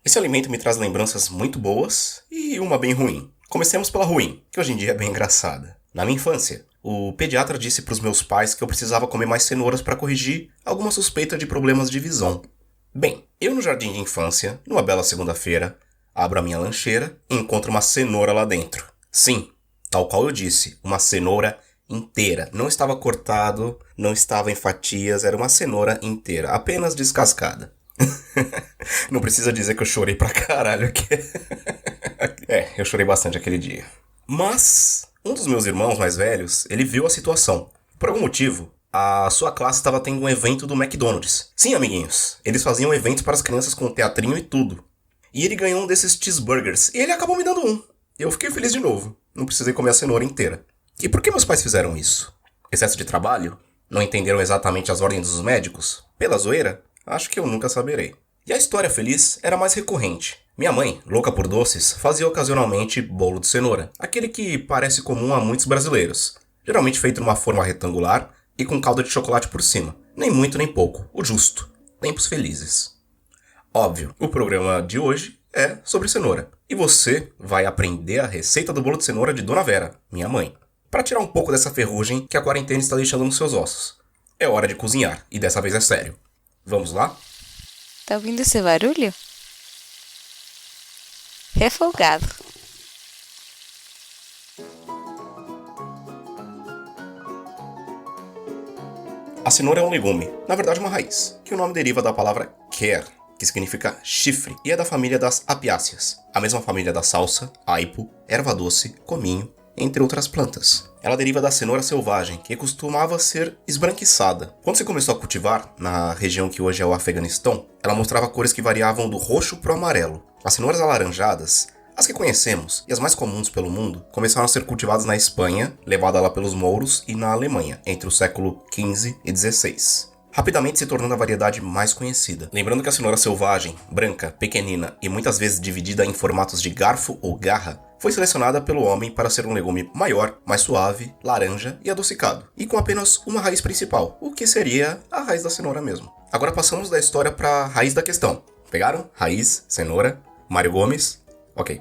Esse alimento me traz lembranças muito boas e uma bem ruim. Comecemos pela ruim, que hoje em dia é bem engraçada. Na minha infância, o pediatra disse para os meus pais que eu precisava comer mais cenouras para corrigir alguma suspeita de problemas de visão. Bem, eu no jardim de infância, numa bela segunda-feira, abro a minha lancheira e encontro uma cenoura lá dentro. Sim, tal qual eu disse, uma cenoura inteira. Não estava cortado, não estava em fatias, era uma cenoura inteira, apenas descascada. Não precisa dizer que eu chorei pra caralho aqui. Eu chorei bastante aquele dia. Mas um dos meus irmãos mais velhos, ele viu a situação. Por algum motivo, a sua classe estava tendo um evento do McDonald's. Sim, amiguinhos, eles faziam eventos para as crianças com teatrinho e tudo. E ele ganhou um desses cheeseburgers, e ele acabou me dando um. Eu fiquei feliz de novo, não precisei comer a cenoura inteira. E por que meus pais fizeram isso? Excesso de trabalho? Não entenderam exatamente as ordens dos médicos? Pela zoeira? Acho que eu nunca saberei. E a história feliz era mais recorrente. Minha mãe, louca por doces, fazia ocasionalmente bolo de cenoura. Aquele que parece comum a muitos brasileiros. Geralmente feito numa forma retangular e com calda de chocolate por cima. Nem muito nem pouco, o justo. Tempos felizes. Óbvio, o programa de hoje é sobre cenoura. E você vai aprender a receita do bolo de cenoura de Dona Vera, minha mãe. Para tirar um pouco dessa ferrugem que a quarentena está deixando nos seus ossos. É hora de cozinhar, e dessa vez é sério. Vamos lá? Tá ouvindo esse barulho? Refogado. A cenoura é um legume, na verdade uma raiz, que o nome deriva da palavra quer, que significa chifre, e é da família das apiáceas, a mesma família da salsa, aipo, erva doce, cominho, entre outras plantas. Ela deriva da cenoura selvagem, que costumava ser esbranquiçada. Quando se começou a cultivar, na região que hoje é o Afeganistão, ela mostrava cores que variavam do roxo para o amarelo. As cenouras alaranjadas, as que conhecemos e as mais comuns pelo mundo, começaram a ser cultivadas na Espanha, levada lá pelos mouros, e na Alemanha, entre o século XV e XVI. Rapidamente se tornando a variedade mais conhecida. Lembrando que a cenoura selvagem, branca, pequenina e muitas vezes dividida em formatos de garfo ou garra, foi selecionada pelo homem para ser um legume maior, mais suave, laranja e adocicado, e com apenas uma raiz principal, o que seria a raiz da cenoura mesmo. Agora passamos da história para a raiz da questão. Pegaram? Raiz, cenoura, Mário Gomes. Ok,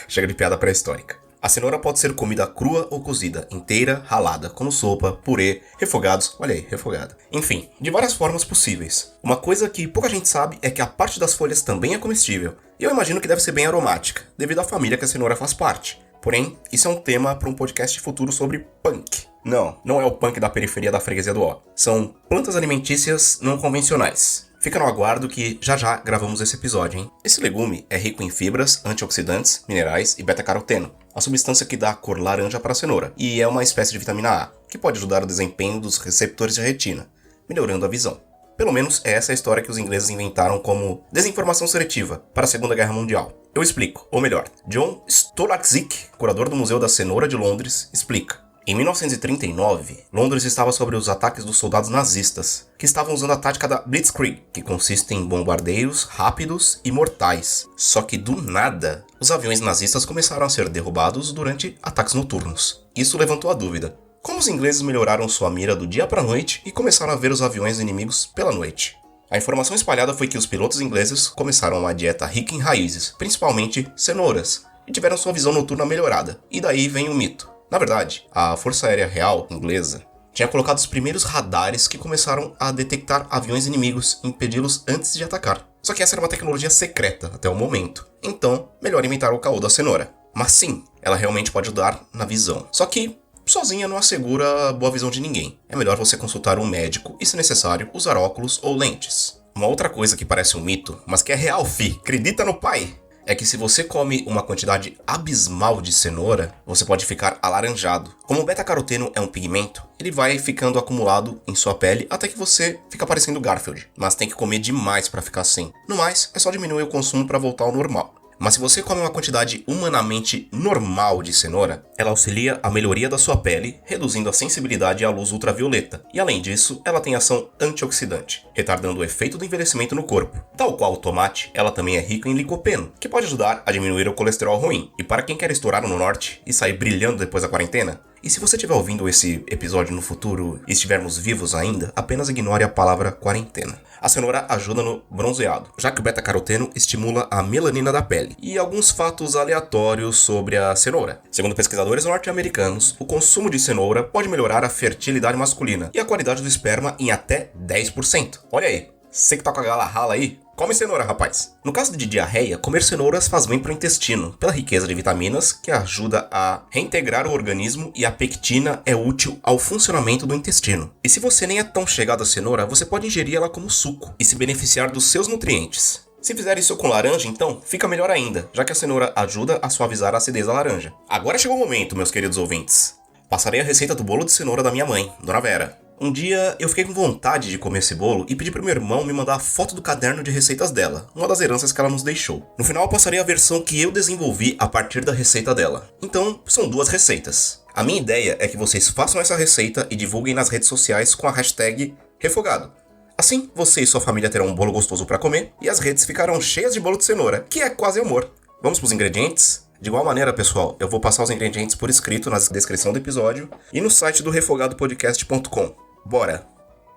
chega de piada pré-histórica. A cenoura pode ser comida crua ou cozida, inteira, ralada, como sopa, purê, refogados, olha aí, refogada. Enfim, de várias formas possíveis. Uma coisa que pouca gente sabe é que a parte das folhas também é comestível. E eu imagino que deve ser bem aromática, devido à família que a cenoura faz parte. Porém, isso é um tema para um podcast futuro sobre punk. Não é o punk da periferia da freguesia do Ó. São plantas alimentícias não convencionais. Fica no aguardo que já gravamos esse episódio, hein? Esse legume é rico em fibras, antioxidantes, minerais e beta-caroteno, a substância que dá a cor laranja para a cenoura, e é uma espécie de vitamina A, que pode ajudar o desempenho dos receptores de retina, melhorando a visão. Pelo menos é essa a história que os ingleses inventaram como desinformação seletiva para a Segunda Guerra Mundial. Eu explico, ou melhor, John Stolakzik, curador do Museu da Cenoura de Londres, explica. Em 1939, Londres estava sob os ataques dos soldados nazistas, que estavam usando a tática da Blitzkrieg, que consiste em bombardeios rápidos e mortais. Só que do nada, os aviões nazistas começaram a ser derrubados durante ataques noturnos. Isso levantou a dúvida: como os ingleses melhoraram sua mira do dia para a noite e começaram a ver os aviões inimigos pela noite? A informação espalhada foi que os pilotos ingleses começaram uma dieta rica em raízes, principalmente cenouras, e tiveram sua visão noturna melhorada. E daí vem o mito. Na verdade, a Força Aérea Real inglesa tinha colocado os primeiros radares que começaram a detectar aviões inimigos e impedi-los antes de atacar. Só que essa era uma tecnologia secreta até o momento. Então, melhor inventar o caô da cenoura. Mas sim, ela realmente pode ajudar na visão. Só que sozinha não assegura a boa visão de ninguém. É melhor você consultar um médico e, se necessário, usar óculos ou lentes. Uma outra coisa que parece um mito, mas que é real, fi, acredita no pai, é que se você come uma quantidade abismal de cenoura, você pode ficar alaranjado. Como o beta-caroteno é um pigmento, ele vai ficando acumulado em sua pele até que você fica parecendo Garfield. Mas tem que comer demais para ficar assim. No mais, é só diminuir o consumo para voltar ao normal. Mas se você come uma quantidade humanamente normal de cenoura, ela auxilia a melhoria da sua pele, reduzindo a sensibilidade à luz ultravioleta. E além disso, ela tem ação antioxidante, retardando o efeito do envelhecimento no corpo. Tal qual o tomate, ela também é rica em licopeno, que pode ajudar a diminuir o colesterol ruim. E para quem quer estourar no norte e sair brilhando depois da quarentena, E se você estiver ouvindo esse episódio no futuro e estivermos vivos ainda, apenas ignore a palavra quarentena. A cenoura ajuda no bronzeado, já que o beta-caroteno estimula a melanina da pele. E alguns fatos aleatórios sobre a cenoura. Segundo pesquisadores norte-americanos, o consumo de cenoura pode melhorar a fertilidade masculina e a qualidade do esperma em até 10%. Olha aí, você que tá com a gala rala aí, come cenoura, rapaz. No caso de diarreia, comer cenouras faz bem para o intestino, pela riqueza de vitaminas que ajuda a reintegrar o organismo, e a pectina é útil ao funcionamento do intestino. E se você nem é tão chegado à cenoura, você pode ingerir ela como suco e se beneficiar dos seus nutrientes. Se fizer isso com laranja, então, fica melhor ainda, já que a cenoura ajuda a suavizar a acidez da laranja. Agora chegou o momento, meus queridos ouvintes. Passarei a receita do bolo de cenoura da minha mãe, Dona Vera. Um dia eu fiquei com vontade de comer esse bolo e pedi pro meu irmão me mandar a foto do caderno de receitas dela, uma das heranças que ela nos deixou. No final eu passarei a versão que eu desenvolvi a partir da receita dela. Então, são duas receitas. A minha ideia é que vocês façam essa receita e divulguem nas redes sociais com a hashtag Refogado. Assim, você e sua família terão um bolo gostoso para comer e as redes ficarão cheias de bolo de cenoura, que é quase amor. Vamos pros ingredientes? De igual maneira, pessoal, eu vou passar os ingredientes por escrito na descrição do episódio e no site do refogadopodcast.com. Bora!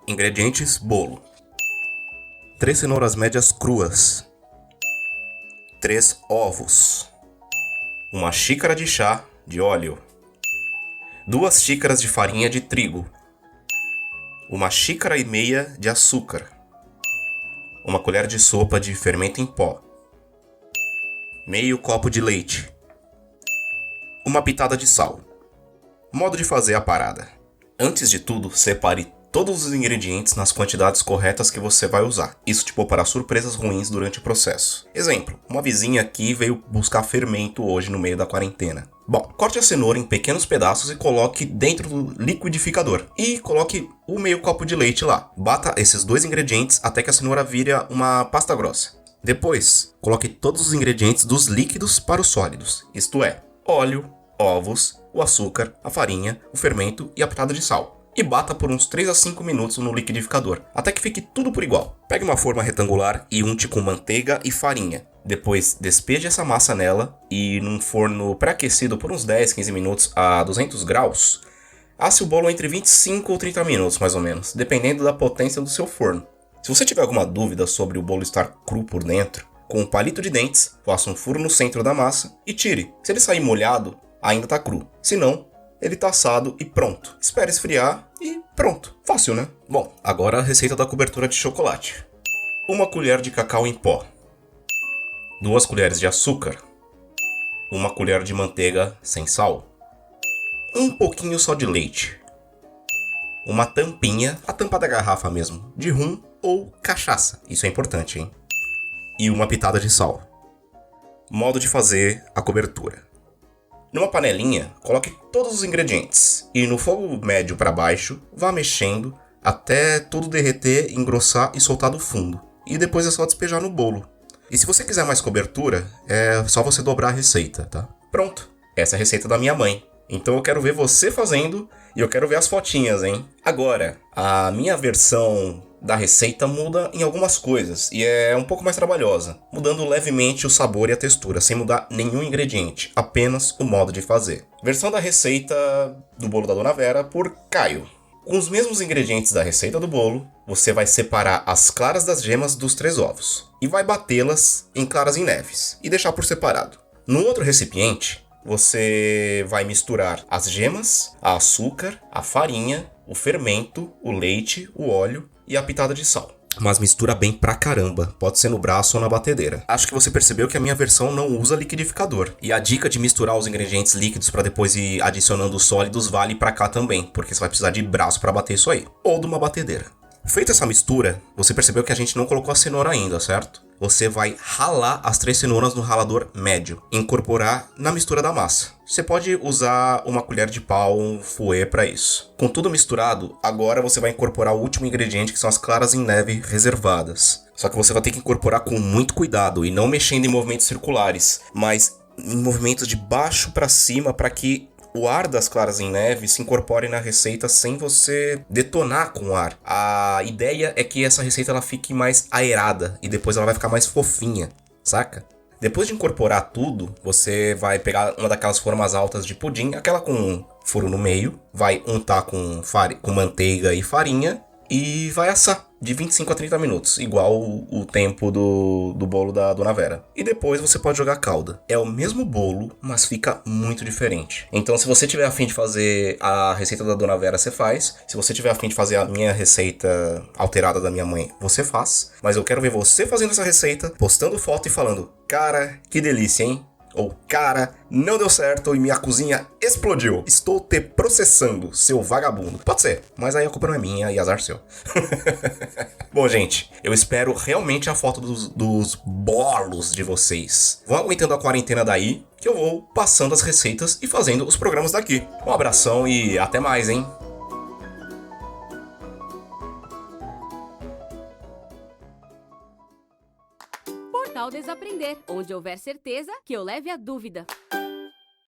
Ingredientes: bolo. 3 cenouras médias cruas. 3 ovos. 1 xícara de chá de óleo. 2 xícaras de farinha de trigo. 1,5 xícara de açúcar. 1 colher de sopa de fermento em pó. Meio copo de leite. 1 pitada de sal. Modo de fazer a parada. Antes de tudo, separe todos os ingredientes nas quantidades corretas que você vai usar. Isso te poupará surpresas ruins durante o processo. Exemplo, uma vizinha aqui veio buscar fermento hoje no meio da quarentena. Bom, corte a cenoura em pequenos pedaços e coloque dentro do liquidificador. E coloque o meio copo de leite lá. Bata esses 2 ingredientes até que a cenoura vire uma pasta grossa. Depois, coloque todos os ingredientes dos líquidos para os sólidos, isto é, óleo, ovos, o açúcar, a farinha, o fermento e a pitada de sal. E bata por uns 3 a 5 minutos no liquidificador, até que fique tudo por igual. Pegue uma forma retangular e unte com manteiga e farinha. Depois, despeje essa massa nela e, num forno pré-aquecido por uns 10, 15 minutos a 200 graus, asse o bolo entre 25 ou 30 minutos, mais ou menos, dependendo da potência do seu forno. Se você tiver alguma dúvida sobre o bolo estar cru por dentro, com um palito de dentes, faça um furo no centro da massa e tire. Se ele sair molhado, ainda tá cru. Se não, ele tá assado e pronto. Espere esfriar e pronto. Fácil, né? Bom, agora a receita da cobertura de chocolate. 1 colher de cacau em pó. 2 colheres de açúcar. 1 colher de manteiga sem sal. Um pouquinho só de leite. Uma tampinha, a tampa da garrafa mesmo, de rum ou cachaça. Isso é importante, hein? E 1 pitada de sal. Modo de fazer a cobertura. Numa panelinha, coloque todos os ingredientes e no fogo médio para baixo, vá mexendo até tudo derreter, engrossar e soltar do fundo. E depois é só despejar no bolo. E se você quiser mais cobertura, é só você dobrar a receita, tá? Pronto, essa é a receita da minha mãe. Então eu quero ver você fazendo e eu quero ver as fotinhas, hein? Agora, a minha versão da receita muda em algumas coisas e é um pouco mais trabalhosa, mudando levemente o sabor e a textura, sem mudar nenhum ingrediente, apenas o modo de fazer. Versão da receita do bolo da Dona Vera por Caio. Com os mesmos ingredientes da receita do bolo, você vai separar as claras das gemas dos 3 ovos e vai batê-las em claras em neves e deixar por separado. No outro recipiente, você vai misturar as gemas, a açúcar, a farinha, o fermento, o leite, o óleo e a pitada de sal. Mas mistura bem pra caramba, pode ser no braço ou na batedeira. Acho que você percebeu que a minha versão não usa liquidificador. E a dica de misturar os ingredientes líquidos pra depois ir adicionando os sólidos vale pra cá também, porque você vai precisar de braço pra bater isso aí. Ou de uma batedeira. Feita essa mistura, você percebeu que a gente não colocou a cenoura ainda, certo? Você vai ralar as 3 cenouras no ralador médio, incorporar na mistura da massa. Você pode usar uma colher de pau, um fouet para isso. Com tudo misturado, agora você vai incorporar o último ingrediente, que são as claras em neve reservadas. Só que você vai ter que incorporar com muito cuidado e não mexendo em movimentos circulares, mas em movimentos de baixo para cima para que o ar das claras em neve se incorpore na receita sem você detonar com o ar. A ideia é que essa receita ela fique mais aerada e depois ela vai ficar mais fofinha, saca? Depois de incorporar tudo, você vai pegar uma daquelas formas altas de pudim, aquela com furo no meio, vai untar com manteiga e farinha e vai assar de 25 a 30 minutos, igual o tempo do bolo da Dona Vera. E depois você pode jogar calda. É o mesmo bolo, mas fica muito diferente. Então, se você tiver a fim de fazer a receita da Dona Vera, você faz. Se você tiver a fim de fazer a minha receita alterada da minha mãe, você faz. Mas eu quero ver você fazendo essa receita, postando foto e falando: cara, que delícia, hein? Ou, cara, não deu certo e minha cozinha explodiu. Estou te processando, seu vagabundo. Pode ser, mas aí a culpa não é minha e azar seu. Bom, gente, eu espero realmente a foto dos bolos de vocês. Vão aguentando a quarentena daí, que eu vou passando as receitas e fazendo os programas daqui. Um abração e até mais, hein? Portal Desaprender, onde houver certeza que eu leve a dúvida.